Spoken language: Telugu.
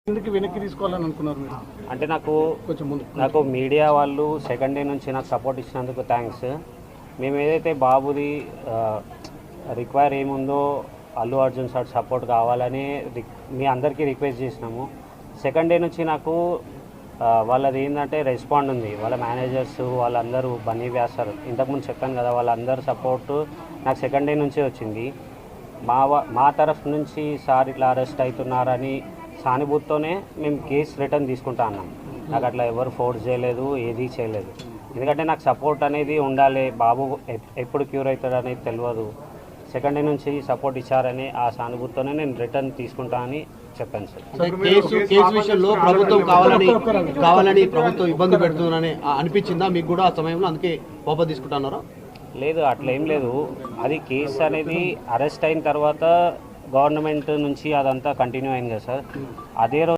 ఎందుకు వెనక్కి తీసుకోవాలని అనుకున్నారు మీరు? అంటే కొంచెం ముందు నాకు మీడియా వాళ్ళు సెకండ్ డే నుంచి నాకు సపోర్ట్ ఇచ్చినందుకు థ్యాంక్స్. మేము ఏదైతే బాబుది రిక్వైర్ ఏముందో అల్లు అర్జున్ సార్ సపోర్ట్ కావాలని మీ అందరికీ రిక్వెస్ట్ చేసినాము. సెకండ్ డే నుంచి నాకు వాళ్ళది ఏంటంటే రెస్పాండ్ ఉంది. వాళ్ళ మేనేజర్స్ వాళ్ళందరూ బన్నీ వ్యాసారు ఇంతకుముందు చెప్పాను కదా, వాళ్ళందరూ సపోర్టు నాకు సెకండ్ డే నుంచే వచ్చింది. మా తరఫు నుంచి సార్ ఇట్లా అరెస్ట్ అవుతున్నారని సానుభూతితోనే మేము కేసు రిటర్న్ తీసుకుంటా అన్నాం. నాకు అట్లా ఎవరు ఫోర్స్ చేయలేదు, ఏది చేయలేదు. ఎందుకంటే నాకు సపోర్ట్ అనేది ఉండాలి. బాబు ఎప్పుడు క్యూర్ అవుతాడు అనేది తెలియదు. సెకండ్ డే నుంచి సపోర్ట్ ఇచ్చారని ఆ సానుభూతితోనే నేను రిటర్న్ తీసుకుంటా అని చెప్పాను సార్. కేసు విషయంలో ప్రభుత్వం కావాలని ప్రభుత్వం ఇబ్బంది పెడుతుందని అనిపించిందా మీకు కూడా ఆ సమయంలో? అందుకే వాపస్ తీసుకుంటున్నారా? లేదు, అట్లా ఏం లేదు. అది కేసు అనేది అరెస్ట్ అయిన తర్వాత గవర్నమెంట్ నుంచి అదంతా కంటిన్యూ అయింది కదా సార్. అదే రోజు